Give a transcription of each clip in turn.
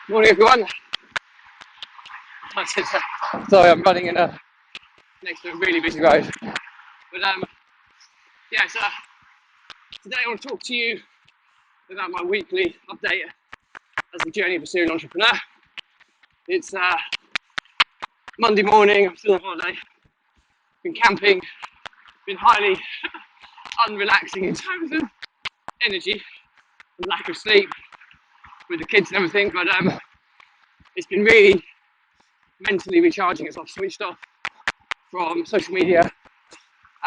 Morning, everyone. Sorry, I'm running in next to a really busy road. But yeah, so today I want to talk to you about my weekly update as the journey of a serial entrepreneur. It's Monday morning. I'm still on holiday. Been camping. Been highly unrelaxing in terms of energy and lack of sleep with the kids and everything. But it's been really mentally recharging as I've switched off from social media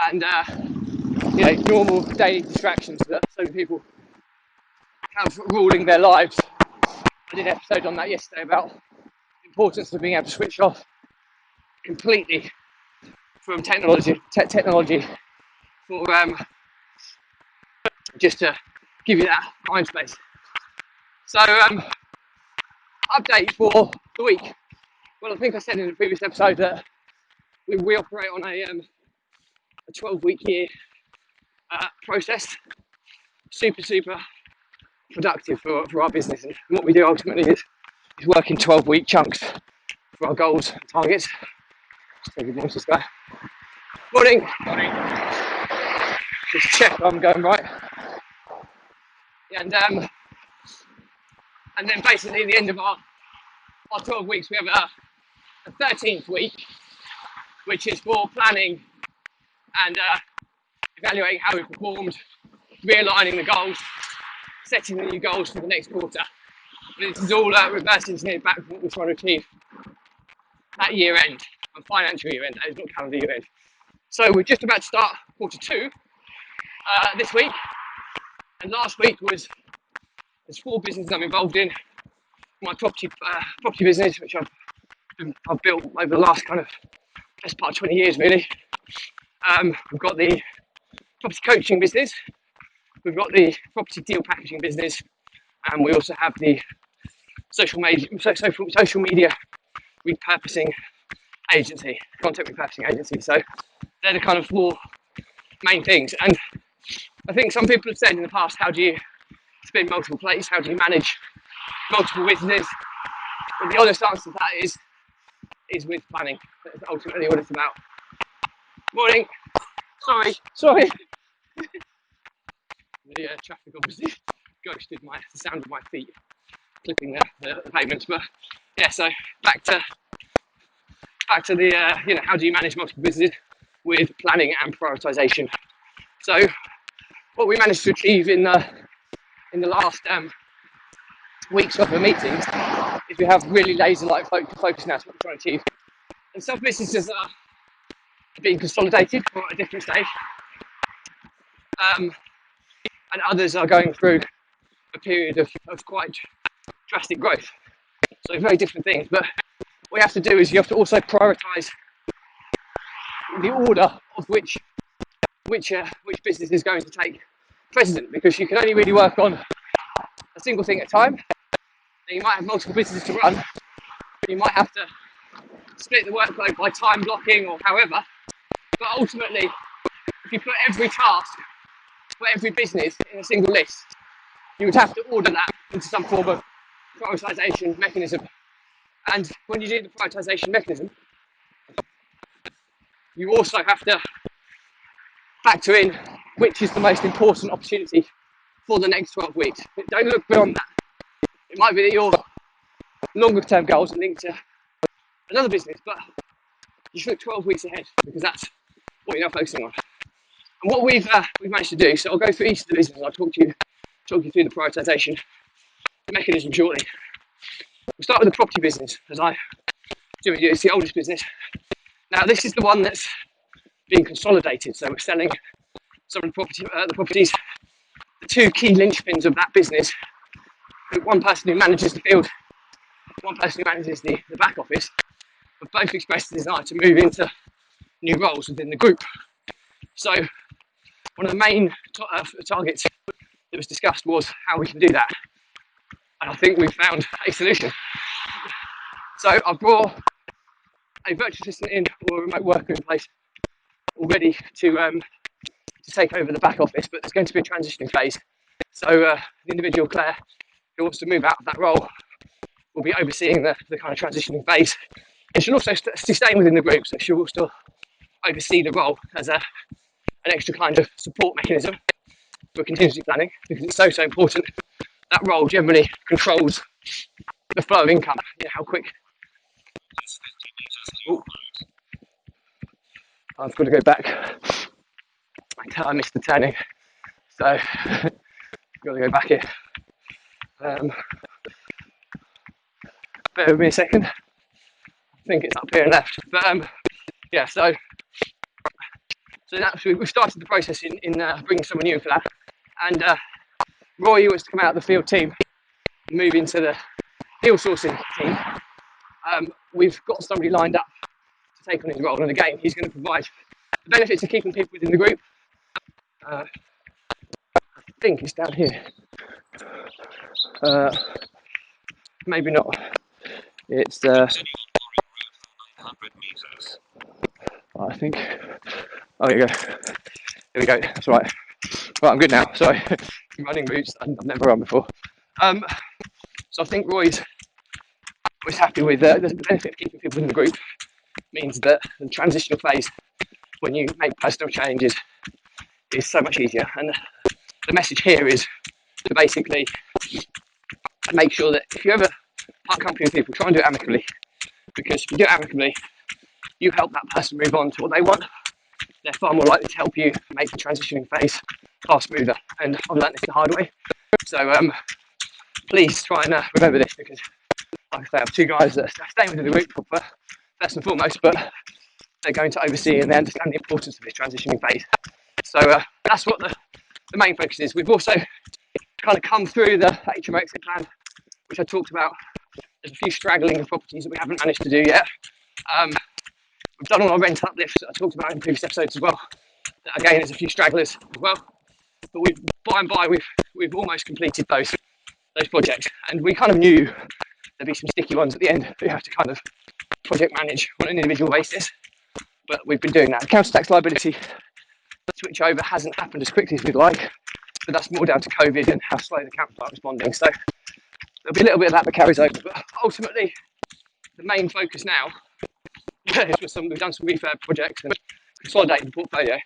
and normal daily distractions that so many people have ruling their lives. I did an episode on that yesterday about the importance of being able to switch off completely from technology for just to give you that mind space. So update for the week. Well, I think I said in the previous episode that we operate on a 12-week year process. Super productive for our business, and what we do ultimately is work in 12-week chunks for our goals and targets. Just take a voice this guy. Morning. Just check I'm going right. And then basically at the end of our 12 weeks we have a 13th week, which is for planning and evaluating how we performed, realigning the goals, setting the new goals for the next quarter. This is all reverse engineered back from what we're trying to achieve at year end, and financial year end, that is not calendar year end. So we're just about to start quarter two this week, and last week there's 4 businesses I'm involved in. My property business, which I've built over the last kind of best part of 20 years really. We've got the property coaching business, we've got the property deal packaging business, and we also have the social media repurposing agency, content repurposing agency. So they're the kind of 4 main things. And I think some people have said in the past, how do you spin multiple plates? How do you manage multiple businesses? But the honest answer to that is with planning. That's ultimately what it's about. Morning. Sorry. The traffic obviously ghosted the sound of my feet clipping the pavement. But yeah, so back to the how do you manage multiple businesses with planning and prioritization. So what we managed to achieve in the last weeks of the meetings is we have really laser-like focus now to what we're trying to achieve. And some businesses are being consolidated or at a different stage, and others are going through a period of quite drastic growth. So very different things. But what you have to do is you have to also prioritise the order of which business is going to take precedent, because you can only really work on a single thing at a time. And you might have multiple businesses to run, but you might have to split the workload by time blocking or however. But ultimately, if you put every task for every business in a single list, you would have to order that into some form of prioritisation mechanism. And when you do the prioritisation mechanism, you also have to factor in which is the most important opportunity for the next 12 weeks. Don't look beyond that. It might be that your longer term goals are linked to another business, but you should look 12 weeks ahead, because that's what you're now focusing on. And what we've managed to do, so I'll go through each of the businesses, I'll talk you through the prioritisation mechanism shortly. We'll start with the property business, as I do. It's the oldest business. Now this is the one that's being consolidated, so we're selling some of the properties. The 2 key linchpins of that business, one person who manages the field, one person who manages the back office, have both expressed the desire to move into new roles within the group. So one of the main targets that was discussed was how we can do that, and I think we've found a solution. So I've brought a virtual assistant in, or a remote worker in place already to take over the back office, but there's going to be a transitioning phase. So the individual, Claire, who wants to move out of that role will be overseeing the kind of transitioning phase. And she'll also stay within the group, so she'll still oversee the role as an extra kind of support mechanism for contingency planning, because it's so important. That role generally controls the flow of income, how quick. Ooh. I've got to go back. I missed the turning, so I've got to go back here. Bear with me a second. I think it's up here and left, but yeah. So that's, we started the process in bringing someone new for that, and Roy was to come out of the field team, move into the deal sourcing team. We've got somebody lined up to take on his role, and again, he's going to provide the benefits of keeping people within the group. I think it's down here. Maybe not. It's I think. Oh, here you go. Here we go. That's right. Right, I'm good now. Sorry. Running boots. I've never run before. So I think Roy's happy with the benefit of keeping people in the group. Means that the transitional phase, when you make personal changes, is so much easier. And the message here is to basically make sure that if you ever part company with people, try and do it amicably. Because if you do it amicably, you help that person move on to what they want. They're far more likely to help you make the transitioning phase far smoother. And I've learned this the hard way. So please try and remember this, because like I say, I have two guys that are staying within the group first and foremost, but they're going to oversee and they understand the importance of this transitioning phase. So that's what the main focus is. We've also kind of come through the HMO exit plan, which I talked about. There's a few straggling properties that we haven't managed to do yet. We've done all our rent uplifts that I talked about in previous episodes as well. Again, there's a few stragglers as well, but we've almost completed those projects, and we kind of knew there'd be some sticky ones at the end that we have to kind of project manage on an individual basis. But we've been doing that. The council tax liability switch over hasn't happened as quickly as we'd like, but that's more down to COVID and how slow the council are responding. So there'll be a little bit of that carries over, but ultimately the main focus now is we've done some refurb projects and consolidating the portfolio.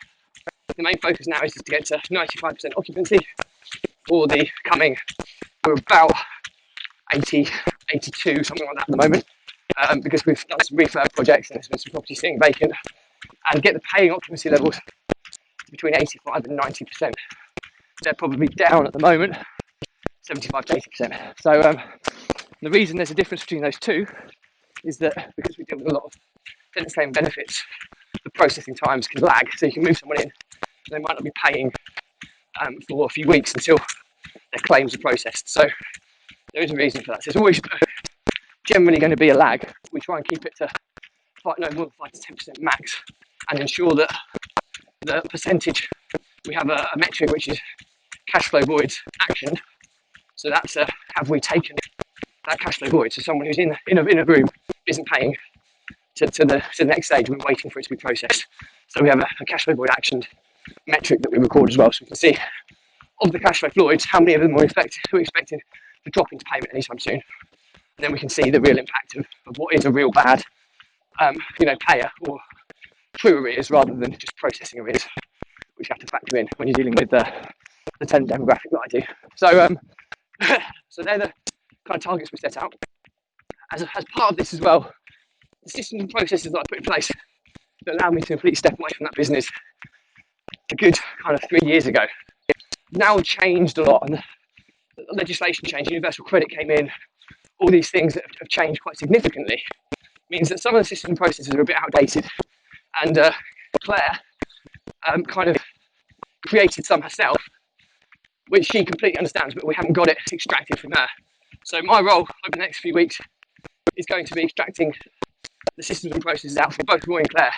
The main focus now is just to get to 95% occupancy for the coming. We're about 80, 82, something like that at the moment, because we've done some refurb projects and there's been some property sitting vacant, and get the paying occupancy levels between 85 and 90%. They're probably down at the moment, 75 to 80%. So the reason there's a difference between those two is that because we deal with a lot of tenant claim benefits, the processing times can lag. So you can move someone in, they might not be paying for a few weeks until their claims are processed. So there is a reason for that. So it's always generally going to be a lag. We try and keep it to no more than 5 to 10% max, and ensure that the percentage, we have a metric which is cash flow voids actioned. So that's have we taken that cash flow void? So someone who's in a room isn't paying to the next stage, we're waiting for it to be processed. So we have a cash flow void actioned metric that we record as well, so we can see of the cash flow voids how many of them we're expecting to drop into payment anytime soon. And then we can see the real impact of what is a real bad payer or true arrears rather than just processing arrears, which you have to factor in when you're dealing with the tenant demographic that I do. So so they're the kind of targets we set out. As part of this as well, the systems and processes that I put in place that allow me to completely step away from that business a good kind of 3 years ago now changed a lot, and the legislation changed, universal credit came in, all these things that have changed quite significantly means that some of the systems and processes are a bit outdated, and Claire kind of created some herself, which she completely understands, but we haven't got it extracted from her. So my role over the next few weeks is going to be extracting the systems and processes out for both Roy and Claire,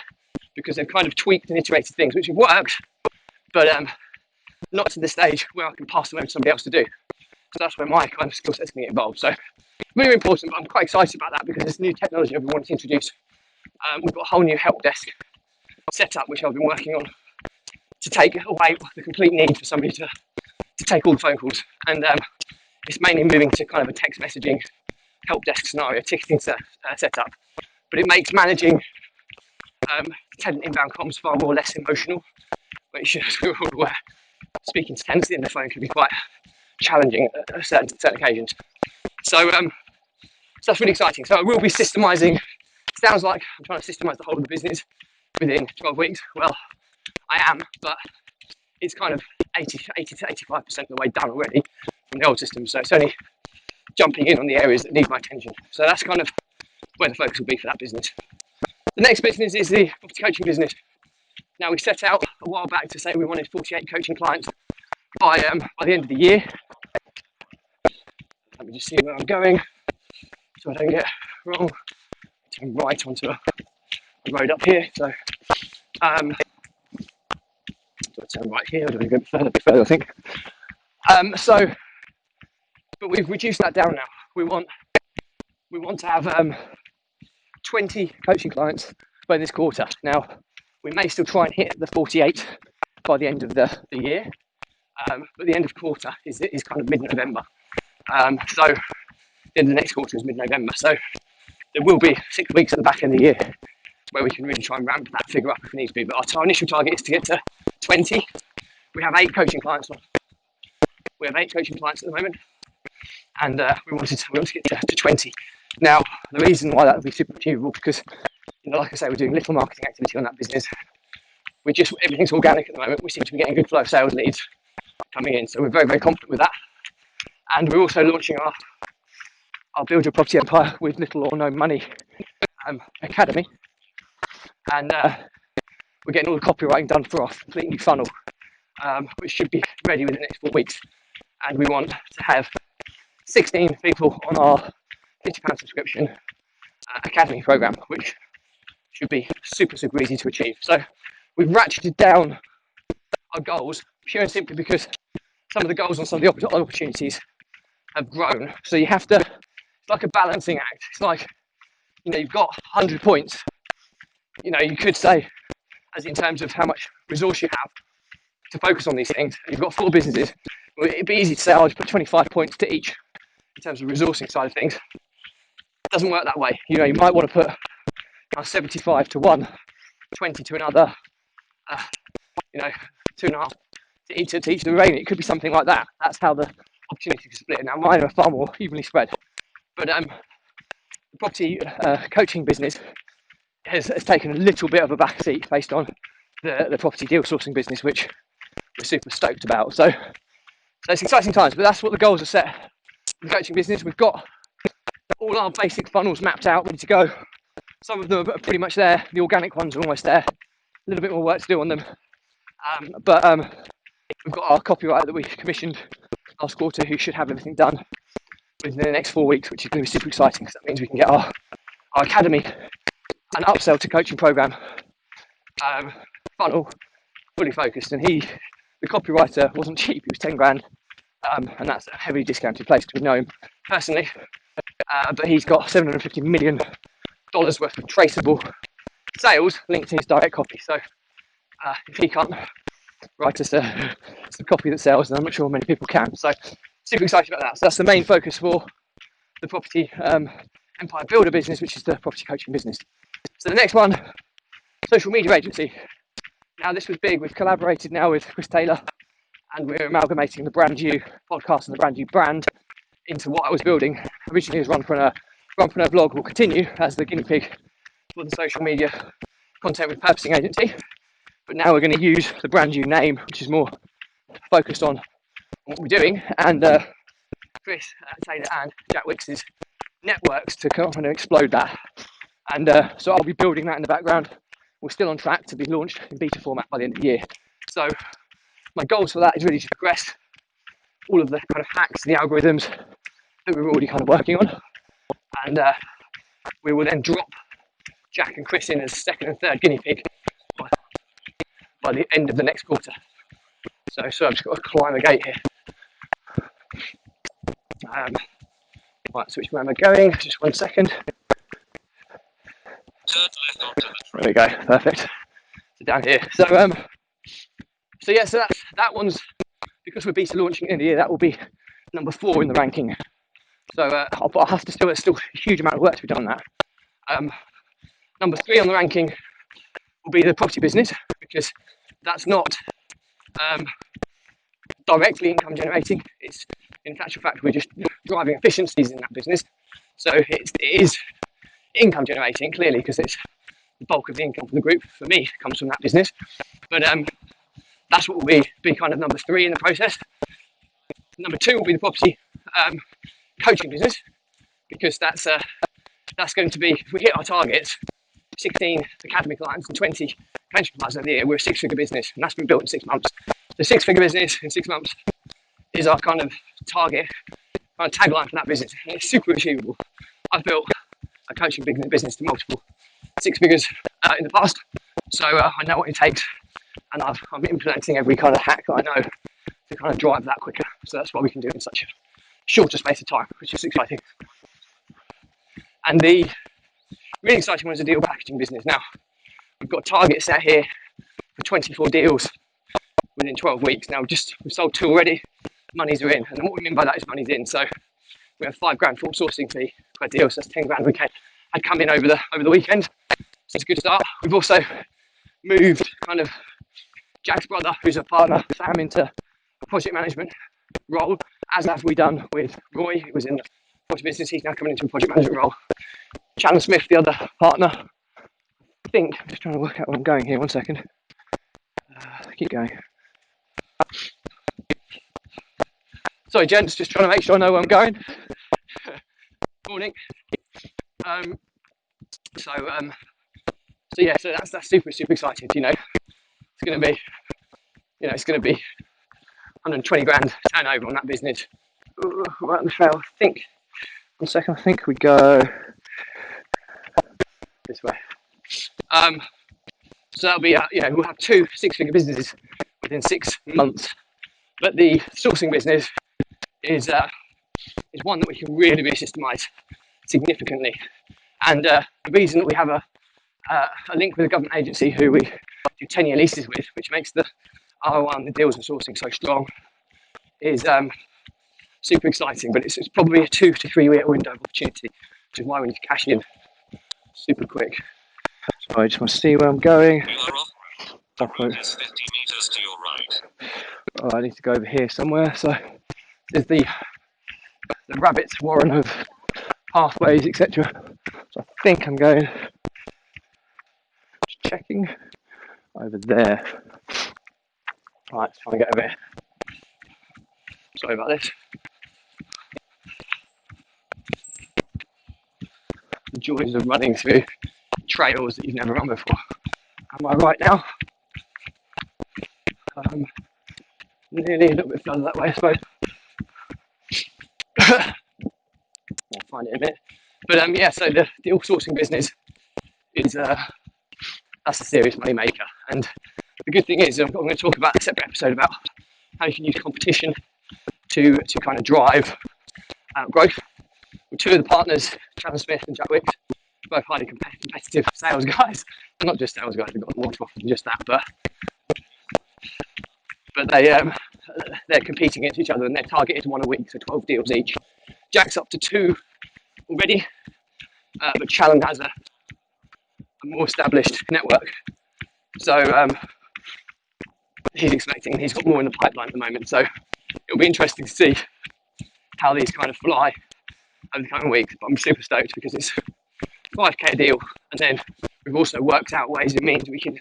because they've kind of tweaked and iterated things which have worked, but not to the stage where I can pass them over to somebody else to do. So that's where my kind of skill set's going to get involved. So really important, but I'm quite excited about that because it's new technology I've been wanting to introduce. We've got a whole new help desk set up, which I've been working on to take away the complete need for somebody to take all the phone calls. And it's mainly moving to kind of a text messaging help desk scenario, ticketing setup, but it makes managing tenant inbound comms far more less emotional, which as we're all aware, speaking to tenants in the phone can be quite challenging at certain occasions. So that's really exciting. So I will be systemising. Sounds like I'm trying to systemise the whole of the business within 12 weeks. Well, I am, but it's kind of 80 to 85% of the way done already from the old system. So it's only jumping in on the areas that need my attention. So that's kind of where the focus will be for that business. The next business is the property coaching business. Now, we set out a while back to say we wanted 48 coaching clients by the end of the year. Let me just see where I'm going so I don't get wrong. Turn right onto a road up here. So, do I turn right here or do I go a bit further, I think? But we've reduced that down now. We want to have 20 coaching clients by this quarter. Now, we may still try and hit the 48 by the end of the year, but the end of quarter is kind of mid-November. So the end of the next quarter is mid-November. So there will be 6 weeks at the back end of the year where we can really try and ramp that figure up if we need to be. But our initial target is to get to 20. We have 8 coaching clients. We have 8 coaching clients at the moment, and we want to get to 20. Now, the reason why that would be super achievable because, like I say, we're doing little marketing activity on that business. Everything's organic at the moment. We seem to be getting a good flow of sales leads coming in, so we're very, very confident with that. And we're also launching our Build Your Property Empire with little or no money academy, and we're getting all the copywriting done for our complete new funnel, which should be ready within the next 4 weeks. And we want to have 16 people on our £50 subscription academy program, which should be super, super easy to achieve. So we've ratcheted down our goals pure and simply because some of the goals on some of the opportunities have grown. So you have to, it's like a balancing act. It's like, you've got 100 points. You could say, as in terms of how much resource you have to focus on these things, you've got 4 businesses. It'd be easy to say, I'll just put 25 points to each in terms of resourcing side of things. It doesn't work that way. You might want to put 75 to one, 20 to another, 2.5 to each of the remaining. It could be something like that. That's how the opportunity is split. Now, mine are far more evenly spread. But the property coaching business has taken a little bit of a backseat based on the property deal sourcing business, which we're super stoked about. So it's exciting times, but that's what the goals are set in the coaching business. We've got all our basic funnels mapped out, ready to go. Some of them are pretty much there. The organic ones are almost there. A little bit more work to do on them. But we've got our copywriter that we commissioned last quarter who should have everything done within the next 4 weeks, which is going to be super exciting because that means we can get our academy and upsell to coaching program funnel fully focused. And the copywriter wasn't cheap, it was 10 grand. And that's a heavily discounted place because we know him personally. But he's got $750 million worth of traceable sales linked to his direct copy. So if he can't write us a copy that sells, then I'm not sure many people can. So super excited about that. So that's the main focus for the property empire builder business, which is the property coaching business. So the next one, social media agency. Now this was big. We've collaborated now with Chris Taylor, and we're amalgamating the Brand New podcast and the Brand New brand into what I was building originally as Runpreneur. Runpreneur Vlog will continue as the guinea pig for the social media content repurposing agency, but now we're going to use the Brand New name, which is more focused on what we're doing, and Chris Taylor and Jack Wicks's networks to kind of explode that. And so I'll be building that in the background. We're still on track to be launched in beta format by the end of the year. So my goals for that is really to progress all of the kind of hacks, the algorithms that we're already kind of working on. And we will then drop Jack and Chris in as second and third guinea pig by the end of the next quarter. So I've just got to climb a gate here. Right, so which way am I going? Just 1 second. There we go, perfect. So down here. So that one's, because we're beta launching in the year, that will be number 4 in the ranking. So I'll have to still, there's still a huge amount of work to be done on that. Number 3 on the ranking will be the property business, because that's not directly income generating. It's, in actual fact, we're just driving efficiencies in that business. So it is income generating, clearly, because it's the bulk of the income for the group, for me, comes from that business. But that's what will be kind of number 3 in the process. Number 2 will be the property coaching business, because that's going to be, if we hit our targets, 16 academy clients and 20 pension clients over the year, we're a 6-figure business, and that's been built in 6 months. The 6-figure business in 6 months is our kind of target, kind of tagline for that business, and it's super achievable. I've built a coaching business to multiple 6 figures in the past, so I know what it takes, and I'm implementing every kind of hack that I know to kind of drive that quicker. So that's what we can do in such a shorter space of time, which is exciting. And the really exciting one is the deal packaging business. Now, we've got targets set here for 24 deals within 12 weeks. Now, we've sold 2 already, monies are in, and what we mean by that is money's in. So we have £5,000 full sourcing fee per deal, so that's £10,000 we had come in over the weekend. So it's a good start. We've also moved kind of Jack's brother, who's a partner, Sam, into a project management role, as have we done with Roy, who was in the property business. He's now coming into a project management role. Shannon Smith, the other partner, I think, I'm just trying to work out where I'm going here, 1 second. Keep going. Sorry, gents, just trying to make sure I know where I'm going. Morning. So that's super exciting. You know, it's going to be 120 grand turnover on that business. Right on the trail, I think. 1 second, I think we go this way. So that'll be, we'll have 2 6-figure businesses within 6 months. But the sourcing business is one that we can really systemize significantly. And the reason that we have a link with a government agency who we do 10-year leases with, which makes the ROI on the deals and sourcing so strong, is super exciting. But it's probably a 2 to 3 year window of opportunity, which is why we need to cash in super quick. So I just want to see where I'm going. The road is 50 meters to your right. Oh, I need to go over here somewhere. So there's the rabbit's warren of pathways, etc. So I think I'm going, just checking, over there. Right, let's try and get over here. Sorry about this. The joys of running through trails that you've never run before. Am I right now? Nearly a little bit further that way, I suppose. I'll find it in a minute. But so the deal sourcing business is that's a serious money maker. And the good thing is, I'm going to talk about a separate episode about how you can use competition to kind of drive growth. With 2 of the partners, Shannon Smith and Jack Wicks, both highly competitive sales guys. Not just sales guys, they've got more to offer than just that, but they're competing against each other, and they're targeted 1 a week, so 12 deals each. Jack's up to 2 already, but Shannon has a more established network. So he's got more in the pipeline at the moment. So it'll be interesting to see how these kind of fly over the coming weeks. But I'm super stoked because it's 5k a deal, and then we've also worked out ways and means we can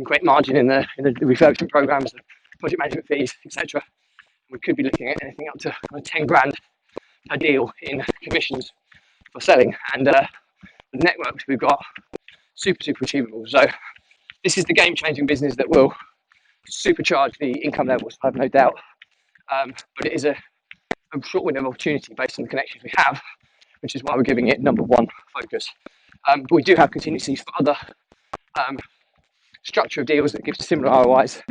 create margin in the refurbishment programs, the project management fees, etc. We could be looking at anything up to 10 grand a deal in commissions for selling, and the networks we've got super achievable. So this is the game-changing business that will supercharge the income levels, I have no doubt. But it is a short window of opportunity based on the connections we have, which is why we're giving it number 1 focus. But we do have contingencies for other structure of deals that give similar ROIs.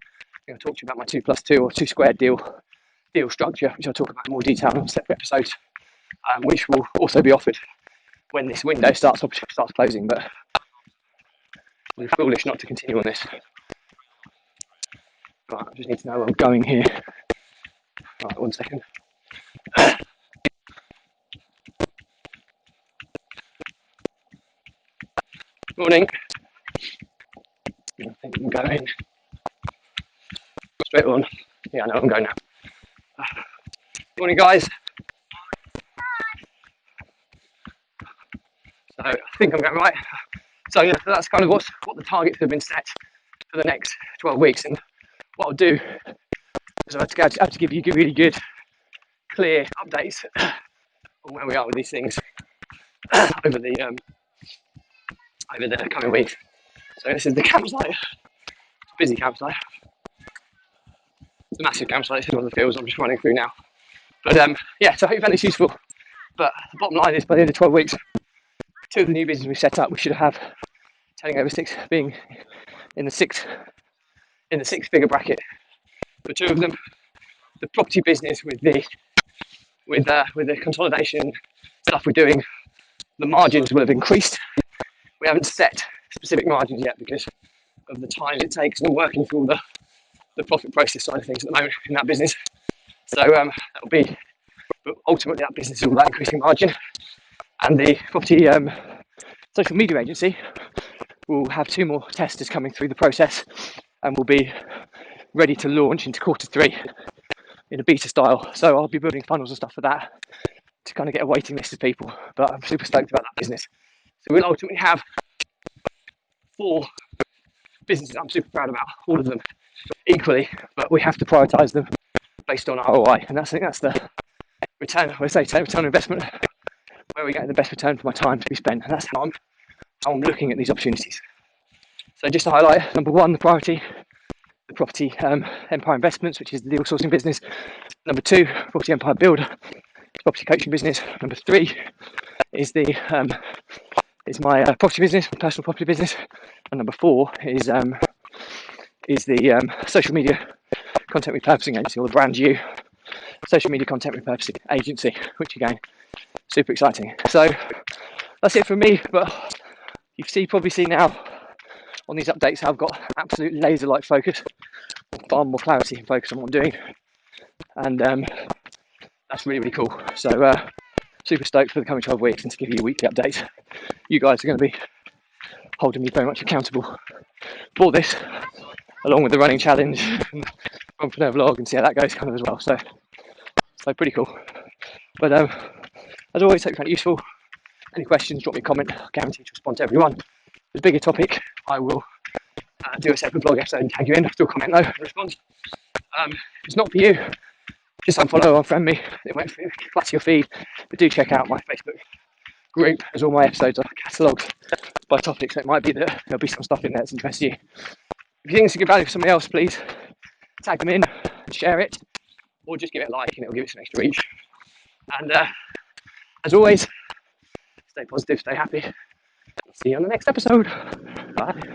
I'll talk to you about my 2+2 or 2 squared deal structure, which I'll talk about in more detail on separate episodes, which will also be offered when this window starts closing. But we're foolish not to continue on this. Right, I just need to know where I'm going here. Right, 1 second. Morning. I think I'm going straight on. Yeah, I know I'm going now. Morning, guys. So I think I'm going right. So yeah, that's kind of what the targets have been set for the next 12 weeks. And what I'll do is I have to give you really good, clear updates on where we are with these things over the coming weeks. So this is the campsite. It's a busy campsite. It's a massive campsite. This is one of the fields I'm just running through now. But yeah, so I hope you found this useful. But the bottom line is, by the end of 12 weeks, 2 of the new businesses we set up, we should have turning over 6, being in the six-figure bracket for 2 of them. The property business with the consolidation stuff we're doing, the margins will have increased. We haven't set specific margins yet because of the time it takes and working through all the profit process side of things at the moment in that business. So that'll be, but ultimately that business is all about increasing margin. And the property social media agency will have 2 more testers coming through the process and will be ready to launch into Q3 in a beta style. So I'll be building funnels and stuff for that to kind of get a waiting list of people. But I'm super stoked about that business. So we'll ultimately have 4 businesses I'm super proud about, all of them equally, but we have to prioritise them based on ROI. And I think that's the return, return on investment, where we get the best return for my time to be spent. And that's how I'm looking at these opportunities. So just to highlight, number 1, the priority, the Property Empire Investments, which is the deal sourcing business. Number 2, Property Empire Builder, property coaching business. Number 3 is my property business, my personal property business. And number 4 is the social media content repurposing agency, or the Brand You social media content repurposing agency, which again, super exciting. So that's it from me, but you've probably seen now on these updates how I've got absolute laser-like focus, far more clarity and focus on what I'm doing, and that's really, really cool. So super stoked for the coming 12 weeks and to give you weekly updates. You guys are going to be holding me very much accountable for this, along with the running challenge and entrepreneur vlog, and see how that goes kind of as well. So pretty cool. But as always, hope you found it useful. Any questions, drop me a comment. I'll guarantee to respond to everyone. If it's a bigger topic, I will do a separate blog episode and tag you in. Still comment though and respond. If it's not for you, just unfollow or unfriend me. It won't flatter your feed. But do check out my Facebook group, as all my episodes are catalogued by topic, so it might be that there'll be some stuff in there that's interests you. If you think it's a good value for somebody else, please tag them in and share it, or just give it a like and it'll give it some extra reach. And as always, stay positive, stay happy. See you on the next episode. Bye.